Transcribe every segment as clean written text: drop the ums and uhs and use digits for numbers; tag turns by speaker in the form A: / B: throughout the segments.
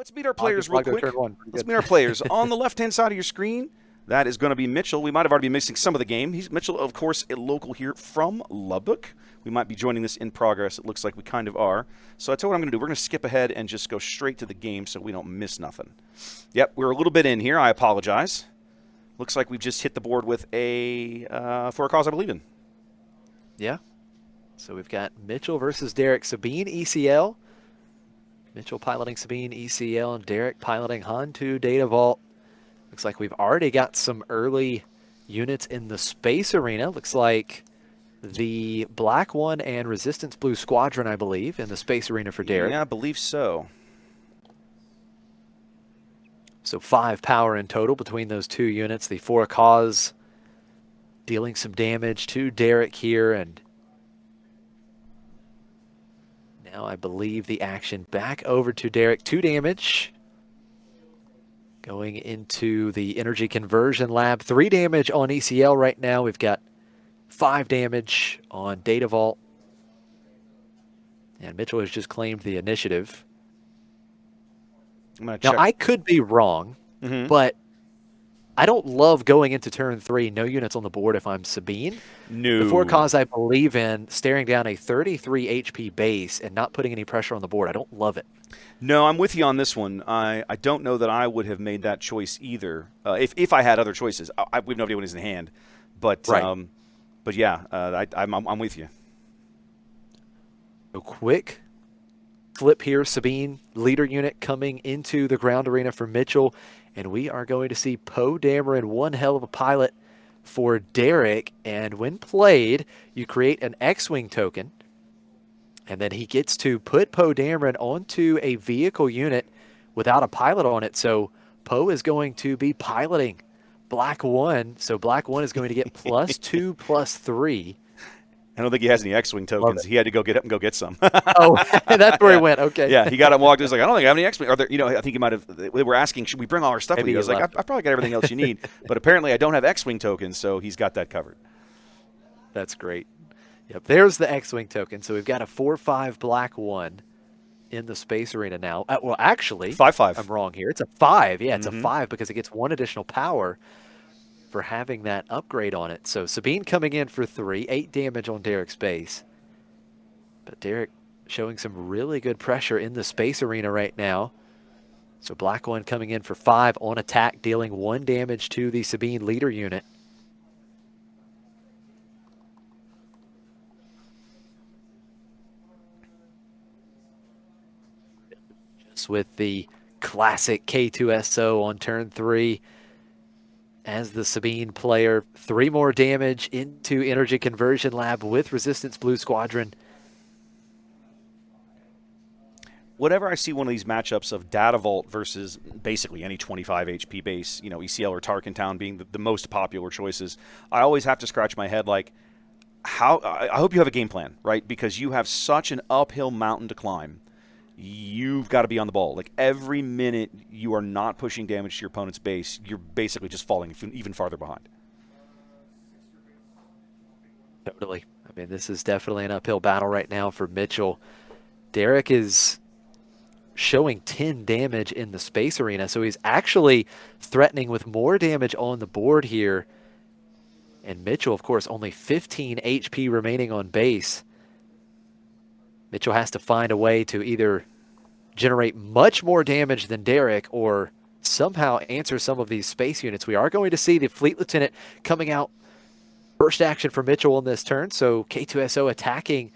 A: Let's meet our players real quick. Let's meet our players. On the left-hand side of your screen, that is going to be Mitchell. We might have already been missing some of the game. He's Mitchell, of course, a local here from Lubbock. We might be joining this in progress. It looks like we kind of are. So I tell you what I'm going to do. We're going to skip ahead and just go straight to the game so we don't miss nothing. Yep, we're a little bit in here. I apologize. Looks like we've just hit the board with a For a Cause I Believe in.
B: Yeah. So we've got Mitchell versus Derek. Sabine, ECL. Mitchell piloting Sabine, ECL, and Derek piloting Han2 Data Vault. Looks like we've already got some early units in the space arena. Looks like the Black One and Resistance Blue Squadron, I believe, in the space arena for Derek.
A: Yeah, I believe so.
B: So 5 power in total between those two units. The For a Cause dealing some damage to Derek here, and now I believe the action back over to Derek. 2 damage. Going into the energy conversion lab. 3 damage on ECL right now. We've got 5 damage on Data Vault. And Mitchell has just claimed the initiative.
A: I'm gonna check.
B: Now, I could be wrong, but I don't love going into turn 3, no units on the board if I'm Sabine.
A: No.
B: The For a Cause I believe in, staring down a 33 HP base and not putting any pressure on the board. I don't love it.
A: No, I'm with you on this one. I don't know that I would have made that choice either. If I had other choices, we have no idea what is in hand. But
B: right.
A: But yeah, I'm with you.
B: A quick flip here. Sabine leader unit coming into the ground arena for Mitchell, and we are going to see Poe Dameron, one hell of a pilot for Derek. And when played, you create an X-Wing token. And then he gets to put Poe Dameron onto a vehicle unit without a pilot on it. So Poe is going to be piloting Black One. So Black One is going to get +2, +3.
A: I don't think he has any X-Wing tokens. He had to go get up and go get some.
B: Oh, that's where he went. Okay.
A: Yeah, he got up and walked. He was like, I don't think I have any X-Wing. Or I think he might have. They were asking, should we bring all our stuff with you? I was like, I probably got everything else you need. But apparently I don't have X-Wing tokens, so he's got that covered.
B: That's great. Yep, there's the X-Wing token. So we've got a 4/5 Black One in the space arena now. Well, actually,
A: 5/5.
B: I'm wrong here. It's a 5. Yeah, it's a 5 because it gets 1 additional power for having that upgrade on it. So Sabine coming in for 3, 8 damage on Derek's base. But Derek showing some really good pressure in the space arena right now. So Black One coming in for 5 on attack, dealing 1 damage to the Sabine leader unit. Just with the classic K2SO on turn 3. As the Sabine player, 3 more damage into Energy Conversion Lab with Resistance Blue Squadron.
A: Whenever I see one of these matchups of Data Vault versus basically any 25 HP base, ECL or Tarkentown being the most popular choices, I always have to scratch my head like, I hope you have a game plan, right? Because you have such an uphill mountain to climb. You've got to be on the ball. Like every minute you are not pushing damage to your opponent's base, you're basically just falling even farther behind.
B: Totally. I mean, this is definitely an uphill battle right now for Mitchell. Derek is showing 10 damage in the space arena, so he's actually threatening with more damage on the board here. And Mitchell, of course, only 15 HP remaining on base. Mitchell has to find a way to either generate much more damage than Derek or somehow answer some of these space units. We are going to see the Fleet Lieutenant coming out. First action for Mitchell on this turn, so K2SO attacking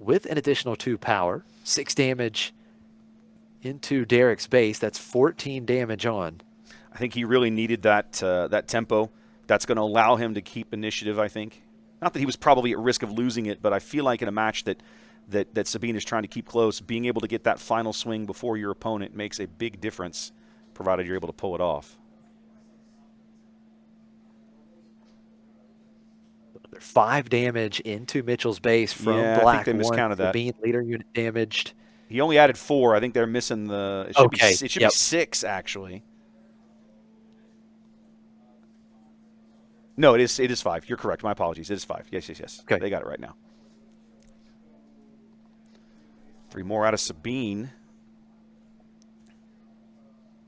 B: with an additional 2 power. 6 damage into Derek's base. That's 14 damage on.
A: I think he really needed that tempo. That's going to allow him to keep initiative, I think. Not that he was probably at risk of losing it, but I feel like in a match that Sabine is trying to keep close, being able to get that final swing before your opponent makes a big difference, provided you're able to pull it off.
B: Another 5 damage into Mitchell's base from Black
A: I think they miscounted that.
B: Sabine leader unit damaged.
A: He only added 4. I think they're missing the. It should be 6 actually. No, it is 5. You're correct. My apologies. It is 5. Yes.
B: Okay.
A: They got it right now. 3 more out of Sabine.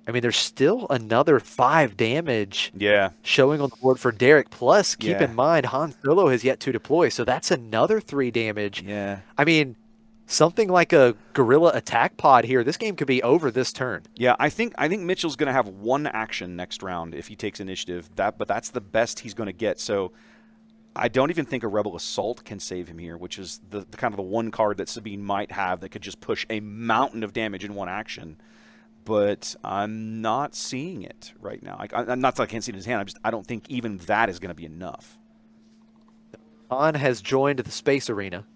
B: I mean, there's still another 5 damage
A: Yeah,
B: showing on the board for Derek. Plus, keep
A: yeah,
B: in mind, Han Solo has yet to deploy, so that's another 3 damage.
A: yeah.
B: I mean, something like a guerrilla attack pod here. This game could be over this turn.
A: Yeah, I think Mitchell's going to have one action next round if he takes initiative. But that's the best he's going to get. So I don't even think a Rebel Assault can save him here, which is the kind of the one card that Sabine might have that could just push a mountain of damage in one action. But I'm not seeing it right now. I'm not that I can't see it in his hand. I don't think even that is going to be enough.
B: Han has joined the space arena.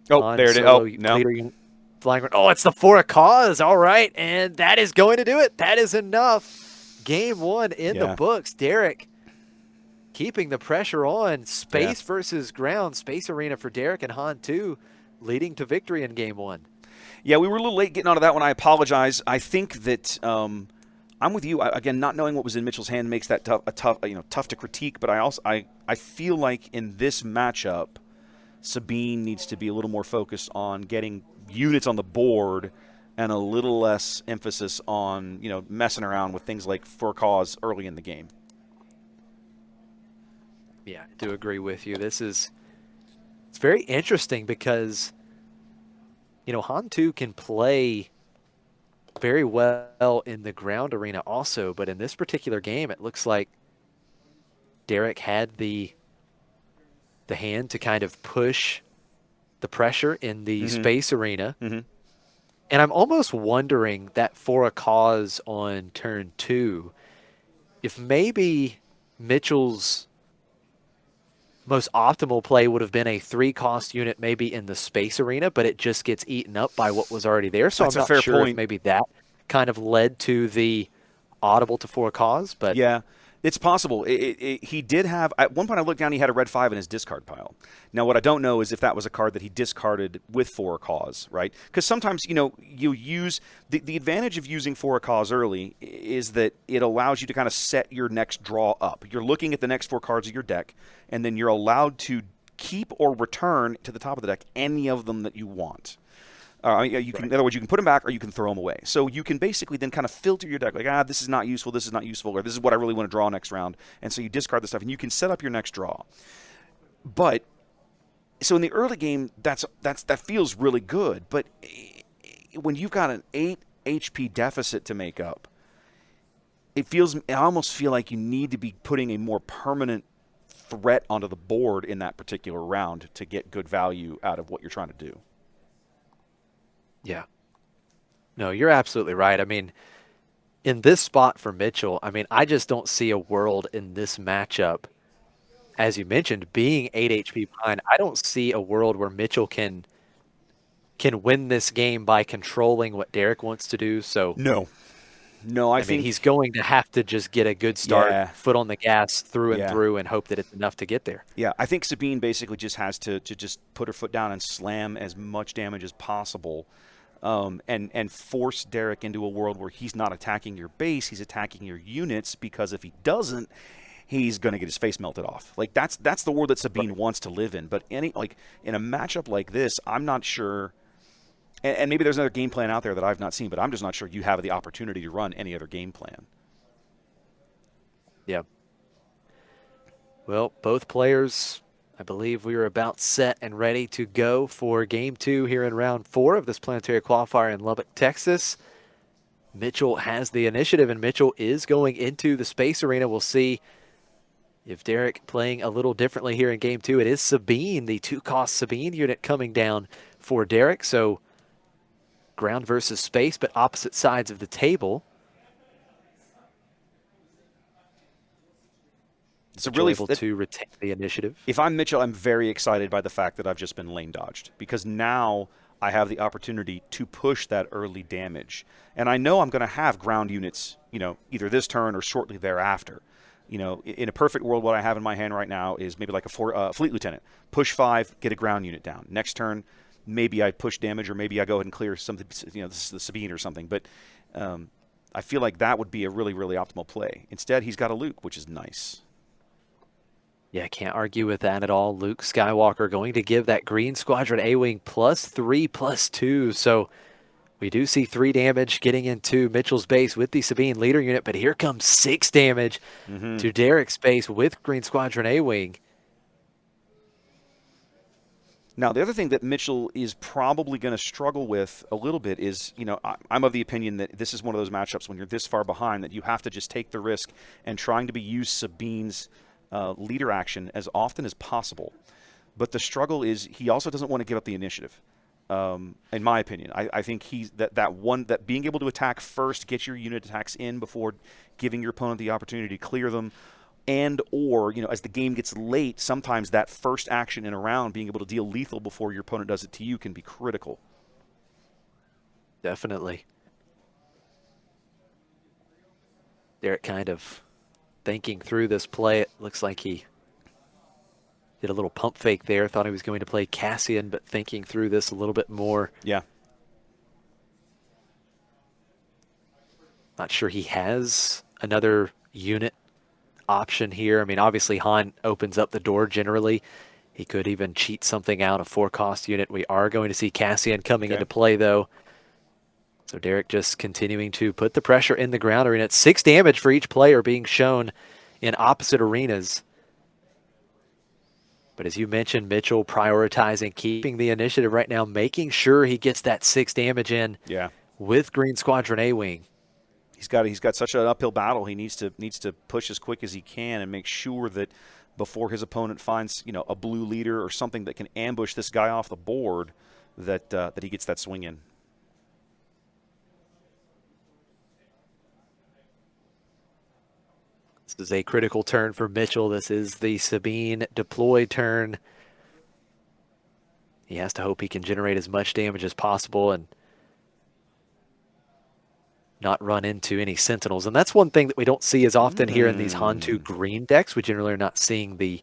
A: Oh,
B: Han
A: there it is.
B: Solo
A: Oh, no.
B: leader flying around. Oh, it's the for a cause. All right, and that is going to do it. That is enough. Game 1 in the books. Derek keeping the pressure on. Space versus ground. Space arena for Derek and Han 2, leading to victory in Game 1.
A: Yeah, we were a little late getting onto that one. I apologize. I think that I'm with you. Again, not knowing what was in Mitchell's hand makes that tough to critique. But I feel like in this matchup, Sabine needs to be a little more focused on getting units on the board and a little less emphasis on messing around with things like for cause early in the game.
B: Yeah, I do agree with you. It's very interesting because Han 2 can play very well in the ground arena also, but in this particular game, it looks like Derek had the hand to kind of push the pressure in the space arena.
A: Mm-hmm.
B: And I'm almost wondering that for a cause on turn 2, if maybe Mitchell's most optimal play would have been a 3-cost unit maybe in the space arena, but it just gets eaten up by what was already there. So
A: That's
B: I'm
A: a
B: not
A: fair
B: sure
A: point.
B: if maybe that kind of led to the audible to for a cause. But
A: yeah, it's possible. He did have, at one point I looked down, he had a red 5 in his discard pile. Now, what I don't know is if that was a card that he discarded with for a cause, right? Because sometimes, you use, the advantage of using for a cause early is that it allows you to kind of set your next draw up. You're looking at the next 4 cards of your deck, and then you're allowed to keep or return to the top of the deck any of them that you want. You can, in other words, you can put them back or you can throw them away. So you can basically then kind of filter your deck, like, this is not useful, or this is what I really want to draw next round. And so you discard the stuff, and you can set up your next draw. But so in the early game, that feels really good. But when you've got an 8 HP deficit to make up, I almost feel like you need to be putting a more permanent threat onto the board in that particular round to get good value out of what you're trying to do.
B: yeah. No, you're absolutely right. I mean, in this spot for Mitchell, I mean, I just don't see a world in this matchup, as you mentioned, being 8 HP behind. I don't see a world where Mitchell can win this game by controlling what Derek wants to do. So
A: No, I
B: mean,
A: think
B: he's going to have to just get a good start,
A: Yeah.
B: foot on the gas through and
A: Yeah.
B: through, and hope that it's enough to get there.
A: Yeah, I think Sabine basically just has to just put her foot down and slam as much damage as possible, and force Derek into a world where he's not attacking your base, he's attacking your units, because if he doesn't, he's going to get his face melted off. Like that's the world that Sabine wants to live in. But in a matchup like this, I'm not sure. And maybe there's another game plan out there that I've not seen, but I'm just not sure you have the opportunity to run any other game plan.
B: Yeah. Well, both players, I believe we are about set and ready to go for Game 2 here in Round 4 of this Planetary Qualifier in Lubbock, Texas. Mitchell has the initiative, and Mitchell is going into the space arena. We'll see if Derek playing a little differently here in Game 2. It is Sabine, the 2-cost Sabine unit coming down for Derek. So ground versus space, but opposite sides of the table.
A: It's a really
B: able to retain the initiative.
A: If I'm Mitchell, I'm very excited by the fact that I've just been lane dodged, because now I have the opportunity to push that early damage. And I know I'm going to have ground units, either this turn or shortly thereafter. In a perfect world, what I have in my hand right now is maybe like a fleet lieutenant. Push 5, get a ground unit down. Next turn, maybe I push damage, or maybe I go ahead and clear something, this is the Sabine or something. But I feel like that would be a really, really optimal play. Instead, he's got a Luke, which is nice.
B: Yeah, I can't argue with that at all. Luke Skywalker going to give that Green Squadron A-Wing +3/+2. So We do see 3 damage getting into Mitchell's base with the Sabine leader unit, but here comes 6 damage to Derek's base with Green Squadron A-Wing.
A: Now, the other thing that Mitchell is probably going to struggle with a little bit is, I'm of the opinion that this is one of those matchups when you're this far behind that you have to just take the risk and trying to use Sabine's leader action as often as possible. But the struggle is he also doesn't want to give up the initiative. In my opinion, I think he's that being able to attack first, get your unit attacks in before giving your opponent the opportunity to clear them, and or as the game gets late, sometimes that first action in a round, being able to deal lethal before your opponent does it to you, can be critical.
B: Definitely. Derek kind of thinking through this play. It looks like he did a little pump fake there. Thought he was going to play Cassian, but thinking through this a little bit more.
A: Yeah.
B: Not sure he has another unit option here. I mean, obviously Han opens up the door generally. He could even cheat something out, a 4-cost unit. We are going to see Cassian coming into play, though. So Derek just continuing to put the pressure in the ground arena. It's 6 damage for each player being shown in opposite arenas. But as you mentioned, Mitchell prioritizing keeping the initiative right now, making sure he gets that 6 damage in with Green Squadron A-Wing.
A: He's got such an uphill battle. He needs to push as quick as he can and make sure that before his opponent finds a blue leader or something that can ambush this guy off the board, that he gets that swing in.
B: This is a critical turn for Mitchell. This is the Sabine deploy turn. He has to hope he can generate as much damage as possible and not run into any Sentinels. And that's one thing that we don't see as often here in these Han-2 green decks. We generally are not seeing the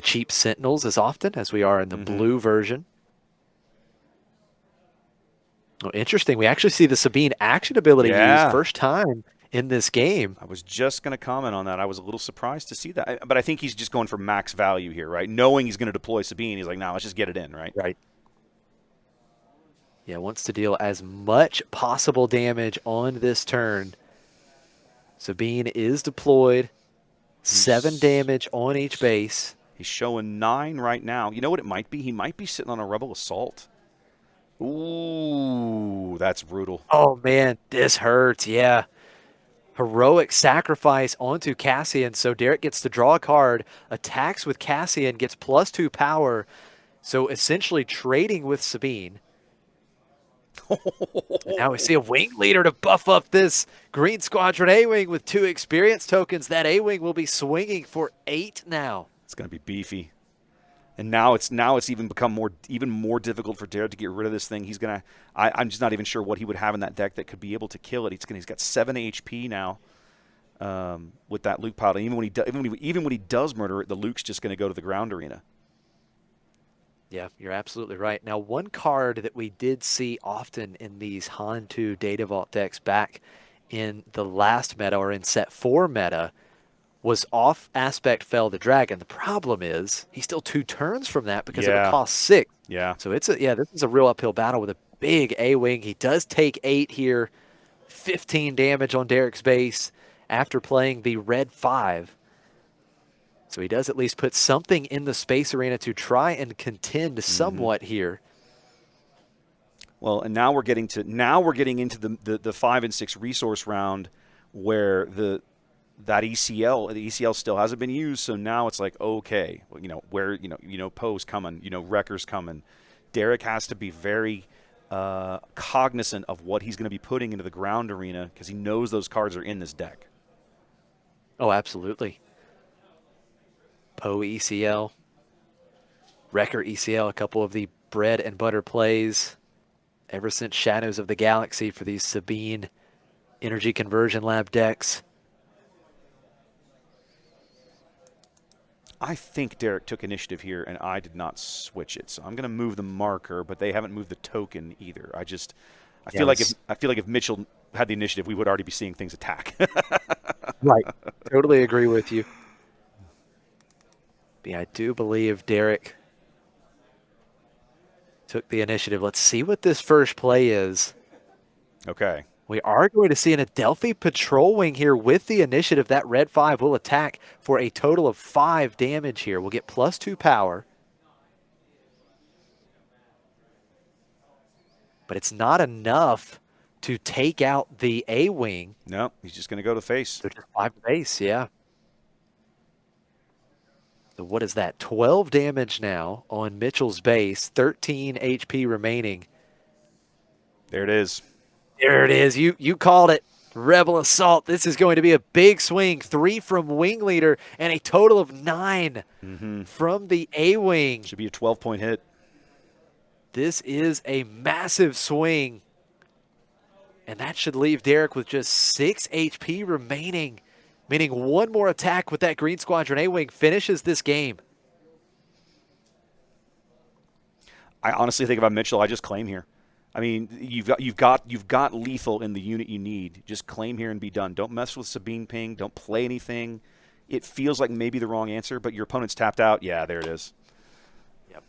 B: cheap Sentinels as often as we are in the blue version. Oh, interesting. We actually see the Sabine action ability used first time in this game.
A: I was just going to comment on that. I was a little surprised to see that. But I think he's just going for max value here, right? Knowing he's going to deploy Sabine, he's like, no, let's just get it in, right?
B: Right. Yeah, wants to deal as much possible damage on this turn. Sabine is deployed. 7 damage on each base.
A: He's showing 9 right now. You know what it might be? He might be sitting on a Rebel Assault. Ooh, that's brutal.
B: Oh, man, this hurts, yeah. Heroic sacrifice onto Cassian, so Derek gets to draw a card, attacks with Cassian, gets +2 power, so essentially trading with Sabine. And now we see a wing leader to buff up this Green Squadron A-Wing with 2 experience tokens. That A-Wing will be swinging for 8 now.
A: It's going to be beefy. And now it's even become even more difficult for Derek to get rid of this thing. He's gonna. I'm just not even sure what he would have in that deck that could be able to kill it. He's got 7 HP now with that Luke pilot. Even when he does murder it, the Luke's just going to go to the ground arena.
B: Yeah, you're absolutely right. Now, one card that we did see often in these Han-2 Data Vault decks back in the last meta or in set 4 meta was off aspect fell the dragon. The problem is he's still 2 turns from that because it would cost 6.
A: Yeah.
B: So this is a real uphill battle with a big A-Wing. He does take 8 here, 15 damage on Derek's base after playing the red 5. So he does at least put something in the space arena to try and contend somewhat here.
A: Well, and now we're getting into the 5 and 6 resource round where the ECL still hasn't been used, so now it's like, okay, Poe's coming, Wrecker's coming. Derek has to be very cognizant of what he's going to be putting into the ground arena because he knows those cards are in this deck.
B: Oh, absolutely. Poe ECL, Wrecker ECL, a couple of the bread and butter plays ever since Shadows of the Galaxy for these Sabine Energy Conversion Lab decks.
A: I think Derek took initiative here, and I did not switch it. So I'm going to move the marker, but they haven't moved the token either. I feel like if Mitchell had the initiative, we would already be seeing things attack.
B: Right. Totally agree with you. But yeah, I do believe Derek took the initiative. Let's see what this first play is.
A: Okay.
B: We are going to see an Adelphi Patrol Wing here with the initiative. That red 5 will attack for a total of 5 damage here. We'll get +2 power. But it's not enough to take out the A-Wing.
A: No, he's just going to go to face.
B: So just 5 to base, yeah. So what is that? 12 damage now on Mitchell's base, 13 HP remaining.
A: There it is.
B: There it is. You called it. Rebel Assault. This is going to be a big swing. 3 from Wing Leader and a total of 9 from the A-Wing.
A: Should be a 12-point hit.
B: This is a massive swing. And that should leave Derek with just 6 HP remaining, meaning one more attack with that Green Squadron A-Wing finishes this game.
A: I honestly think if I'm Mitchell, I just claim here. I mean, you've got lethal in the unit you need. Just claim here and be done. Don't mess with Sabine ping. Don't play anything. It feels like maybe the wrong answer, but your opponent's tapped out. Yeah, there it is.
B: Yep.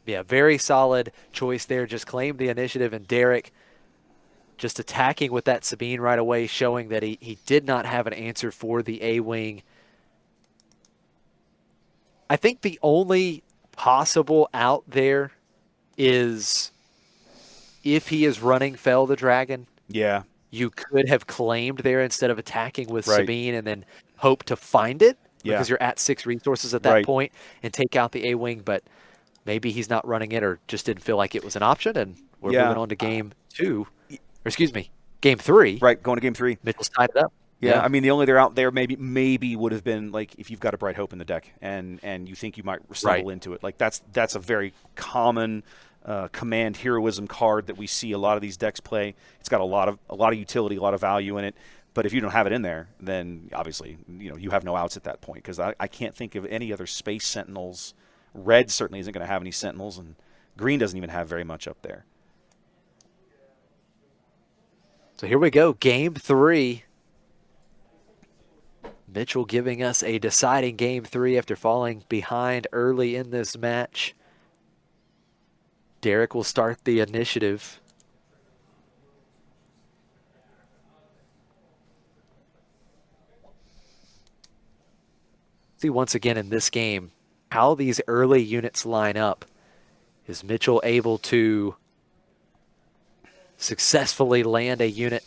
B: Yeah, very solid choice there. Just claim the initiative, and Derek just attacking with that Sabine right away, showing that he did not have an answer for the A-Wing. I think the only possible out there is if he is running Fell the Dragon.
A: Yeah.
B: You could have claimed there instead of attacking with
A: Right.
B: Sabine and then hope to find it because
A: Yeah.
B: you're at 6 resources at that
A: Right.
B: point and take out the A-Wing, but maybe he's not running it or just didn't feel like it was an option, and we're
A: Yeah.
B: moving on to game 2. Or excuse me, game 3.
A: Right, going to game 3.
B: Mitchell's tied it up.
A: Yeah, I mean, the only they're out there maybe would have been like if you've got a Bright Hope in the deck and you think you might stumble into it. Like that's a very common command heroism card that we see a lot of these decks play. It's got a lot of utility, a lot of value in it. But if you don't have it in there, then obviously you have no outs at that point, because I can't think of any other Space Sentinels. Red certainly isn't going to have any Sentinels, and green doesn't even have very much up there.
B: So here we go, game 3. Mitchell giving us a deciding game 3 after falling behind early in this match. Derek will start the initiative. See once again in this game how these early units line up. Is Mitchell able to successfully land a unit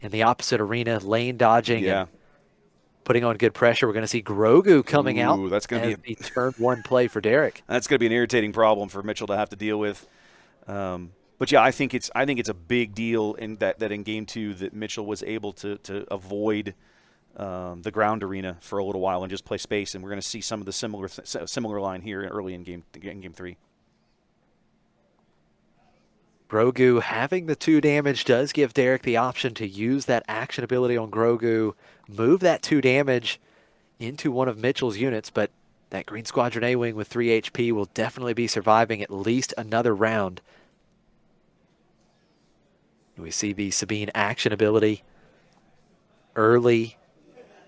B: in the opposite arena, lane dodging, and putting on good pressure? We're going to see Grogu coming out.
A: That's going to
B: be the turn 1 play for Derek.
A: That's going to be an irritating problem for Mitchell to have to deal with. But yeah, I think it's a big deal in that in game 2 that Mitchell was able to avoid the ground arena for a little while and just play space, and we're going to see some of the similar line here early in game 3.
B: Grogu having the 2 damage does give Derek the option to use that action ability on Grogu, move that 2 damage into one of Mitchell's units, but that Green Squadron A-Wing with 3 HP will definitely be surviving at least another round. We see the Sabine action ability early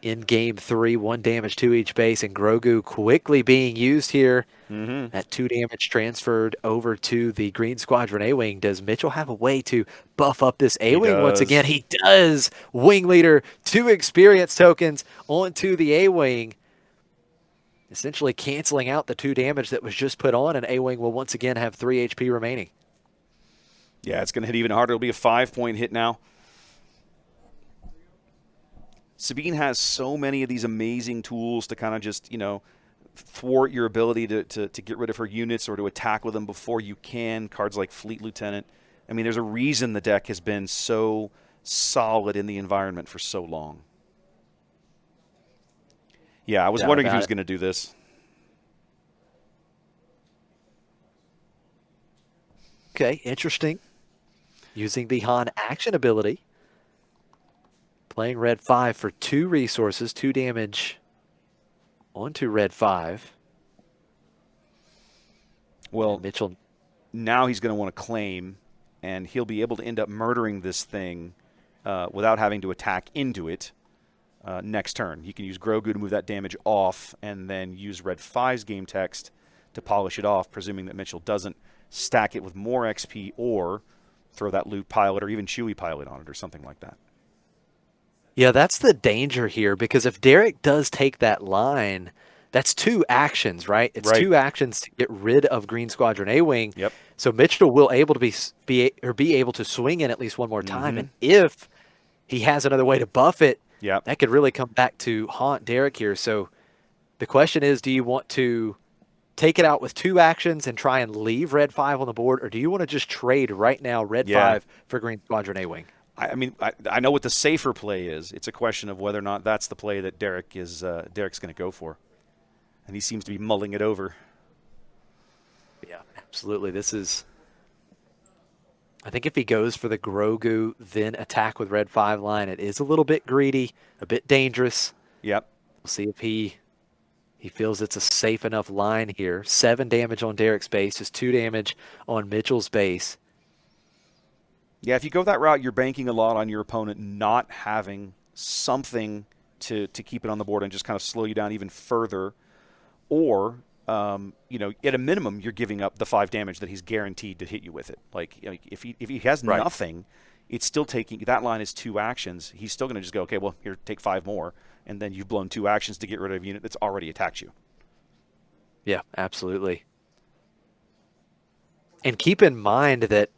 B: in game 3, 1 damage to each base, and Grogu quickly being used here. That 2 damage transferred over to the Green Squadron A-Wing. Does Mitchell have a way to buff up this A-Wing once again? He does. Wing Leader, 2 experience tokens onto the A-Wing, essentially canceling out the 2 damage that was just put on, and A-Wing will once again have 3 HP remaining.
A: Yeah, it's going to hit even harder. It'll be a 5-point hit now. Sabine has so many of these amazing tools to kind of just, thwart your ability to get rid of her units or to attack with them before you can. Cards like Fleet Lieutenant. I mean, there's a reason the deck has been so solid in the environment for so long. Yeah, I was wondering if he was going to do this.
B: Okay, interesting. Using the Han action ability. Playing red 5 for 2 resources, 2 damage onto red 5.
A: Well,
B: and Mitchell,
A: now he's going to want to claim, and he'll be able to end up murdering this thing without having to attack into it next turn. He can use Grogu to move that damage off and then use red 5's game text to polish it off, presuming that Mitchell doesn't stack it with more XP or throw that loop pilot or even Chewy pilot on it or something like that.
B: Yeah, that's the danger here, because if Derek does take that line, that's 2 actions, right? It's
A: Right.
B: 2 actions to get rid of Green Squadron A-Wing.
A: Yep.
B: So Mitchell will able to be able to swing in at least one more time. And if he has another way to buff it,
A: Yep.
B: that could really come back to haunt Derek here. So the question is, do you want to take it out with 2 actions and try and leave Red 5 on the board, or do you want to just trade right now Red
A: Yeah.
B: 5 for Green Squadron A-Wing?
A: I mean, I know what the safer play is. It's a question of whether or not that's the play that Derek's going to go for, and he seems to be mulling it over.
B: Yeah, absolutely. This is, I think if he goes for the Grogu, then attack with Red 5 line, it is a little bit greedy, a bit dangerous.
A: Yep.
B: We'll see if he feels it's a safe enough line here. 7 damage on Derek's base, just 2 damage on Mitchell's base.
A: Yeah, if you go that route, you're banking a lot on your opponent not having something to keep it on the board and just kind of slow you down even further. Or, at a minimum, you're giving up the 5 damage that he's guaranteed to hit you with it. Like, if he has nothing, it's still taking – that line is 2 actions. He's still going to just go, okay, well, here, take 5 more. And then you've blown 2 actions to get rid of a unit that's already attacked you.
B: Yeah, absolutely. And keep in mind that,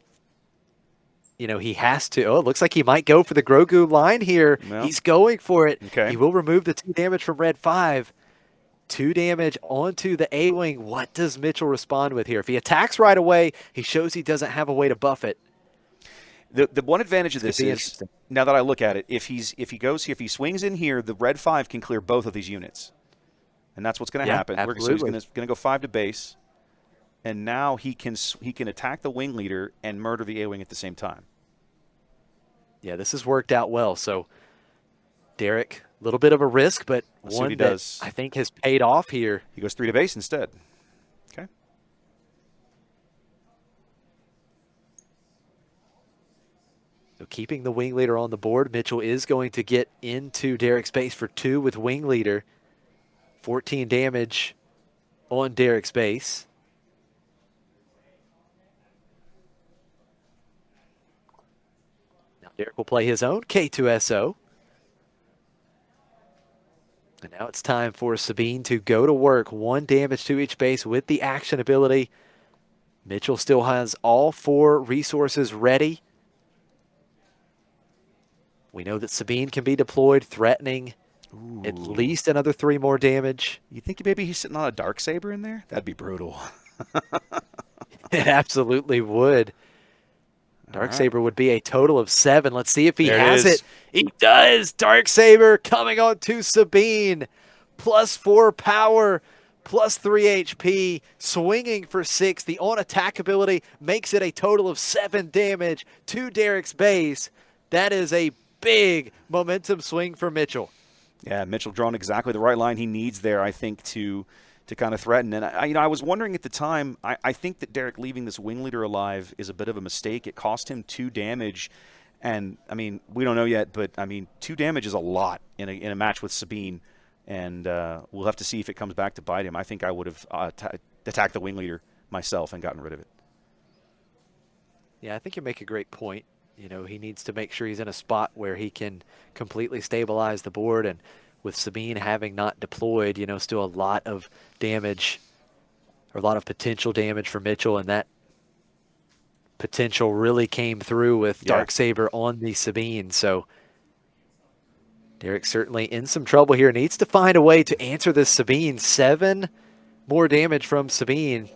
B: he has to. Oh, it looks like he might go for the Grogu line here.
A: Well,
B: he's going for it.
A: Okay.
B: He will remove the 2 damage from Red 5. 2 damage onto the A-Wing. What does Mitchell respond with here? If he attacks right away, he shows he doesn't have a way to buff it.
A: The one advantage of this is, now that I look at it, if he swings in here, the Red 5 can clear both of these units. And that's what's going to happen.
B: Absolutely.
A: So he's going to go 5 to base. And now he can attack the wing leader and murder the A-Wing at the same time.
B: Yeah, this has worked out well. So Derek, a little bit of a risk, but one that I think has paid off here.
A: He goes 3 to base instead. Okay.
B: So keeping the wing leader on the board, Mitchell is going to get into Derek's base for 2 with wing leader. 14 damage on Derek's base. Now Derek will play his own K2SO. And now it's time for Sabine to go to work. 1 damage to each base with the action ability. Mitchell still has all 4 resources ready. We know that Sabine can be deployed, threatening at least another 3 more damage.
A: You think maybe he's sitting on a Darksaber in there? That'd be brutal.
B: It absolutely would. Darksaber would be a total of 7. Let's see if he has it. He does. Darksaber coming on to Sabine. +4 power, +3 HP, swinging for 6. The on-attack ability makes it a total of 7 damage to Derek's base. That is a big momentum swing for Mitchell.
A: Yeah, Mitchell drawn exactly the right line he needs there, I think, to kind of threaten. And I was wondering at the time, I think that Derek leaving this wing leader alive is a bit of a mistake. It cost him 2 damage, and I mean, we don't know yet, but I mean, 2 damage is a lot in a match with Sabine, and we'll have to see if it comes back to bite him. I think I would have attacked the wing leader myself and gotten rid of it.
B: Yeah, I think you make a great point. He needs to make sure he's in a spot where he can completely stabilize the board, and with Sabine having not deployed, still a lot of damage, or a lot of potential damage for Mitchell, and that potential really came through with Darksaber on the Sabine. So Derek's certainly in some trouble here. Needs to find a way to answer this Sabine. 7 more damage from Sabine.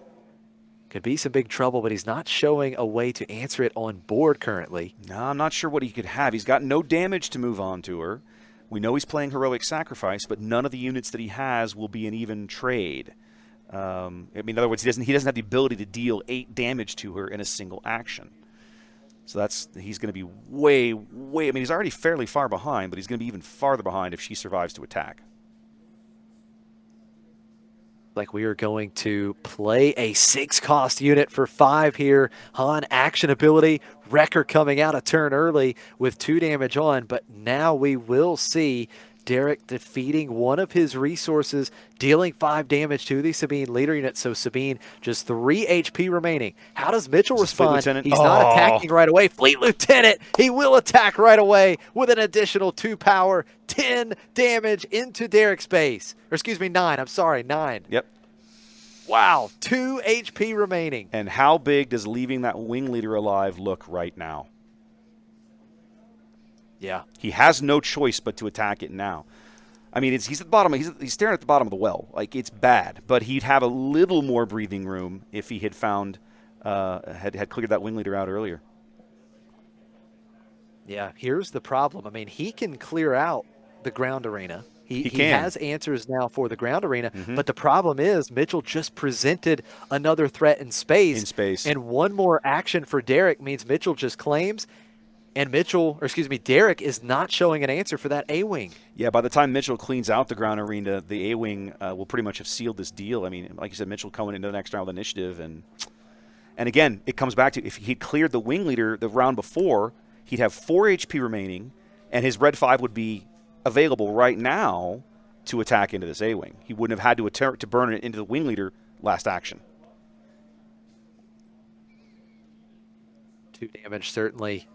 B: Could be some big trouble, but he's not showing a way to answer it on board currently.
A: No, I'm not sure what he could have. He's got no damage to move on to her. We know he's playing Heroic Sacrifice, but none of the units that he has will be an even trade. I mean, in other words, he doesn't have the ability to deal 8 damage to her in a single action. So he's going to be way, I mean, he's already fairly far behind, but he's going to be even farther behind if she survives to attack.
B: Like we are going to play a 6-cost unit for 5 here. Han action ability. Wrecker coming out a turn early with 2 damage on, but now we will see Derek defeating one of his resources, dealing 5 damage to the Sabine leader unit. So Sabine, just 3 HP remaining. How does Mitchell
A: Fleet
B: respond?
A: Lieutenant?
B: He's not attacking right away. Fleet Lieutenant, he will attack right away with an additional 2 power, 10 damage into Derek's base. Or excuse me, 9. I'm sorry, 9.
A: Yep.
B: Wow, 2 HP remaining.
A: And how big does leaving that wing leader alive look right now?
B: Yeah.
A: He has no choice but to attack it now. I mean, he's at the bottom. He's staring at the bottom of the well. Like, it's bad. But he'd have a little more breathing room if he had found, had cleared that wing leader out earlier.
B: Yeah, here's the problem. I mean, he can clear out the ground arena. He
A: can.
B: has answers now for the ground arena, but the problem is Mitchell just presented another threat in space.
A: In space.
B: And one more action for Derek means Mitchell just claims, and Derek is not showing an answer for that A-wing.
A: Yeah, by the time Mitchell cleans out the ground arena, the A-wing will pretty much have sealed this deal. I mean, like you said, Mitchell coming into the next round with initiative. And again, it comes back to if he'd cleared the wing leader the round before, he'd have 4 HP remaining, and his red 5 would be available right now to attack into this A-wing. He wouldn't have had to attempt to burn it into the wing leader last action.
B: 2 damage certainly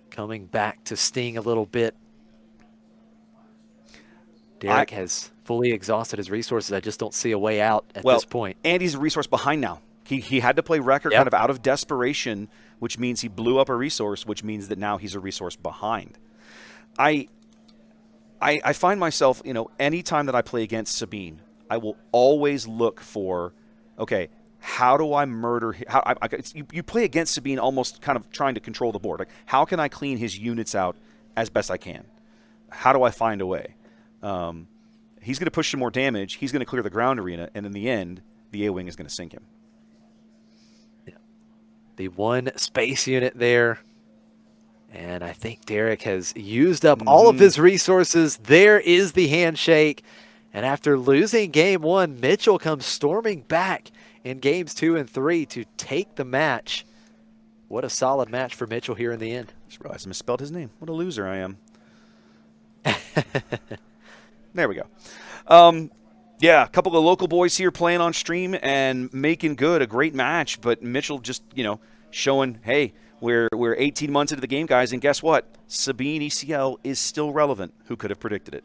B: coming back to sting a little bit. Derek has fully exhausted his resources. I just don't see a way out at this point.
A: And he's a resource behind now. He had to play Wrecker kind of out of desperation, which means he blew up a resource, which means that now he's a resource behind. I find myself, anytime that I play against Sabine, I will always look for, okay, how do I murder him? You play against Sabine almost kind of trying to control the board. Like, how can I clean his units out as best I can? How do I find a way? He's going to push some more damage. He's going to clear the ground arena, and in the end, the A-wing is going to sink him.
B: Yeah. The 1 space unit there. And I think Derek has used up all of his resources. There is the handshake. And after losing game 1, Mitchell comes storming back in games 2 and 3 to take the match. What a solid match for Mitchell here in the end.
A: Just realized I misspelled his name. What a loser I am. There we go. Yeah, a couple of local boys here playing on stream and making good. A great match, but Mitchell just, showing, hey, we're 18 months into the game, guys, and guess what? Sabine ECL is still relevant. Who could have predicted it?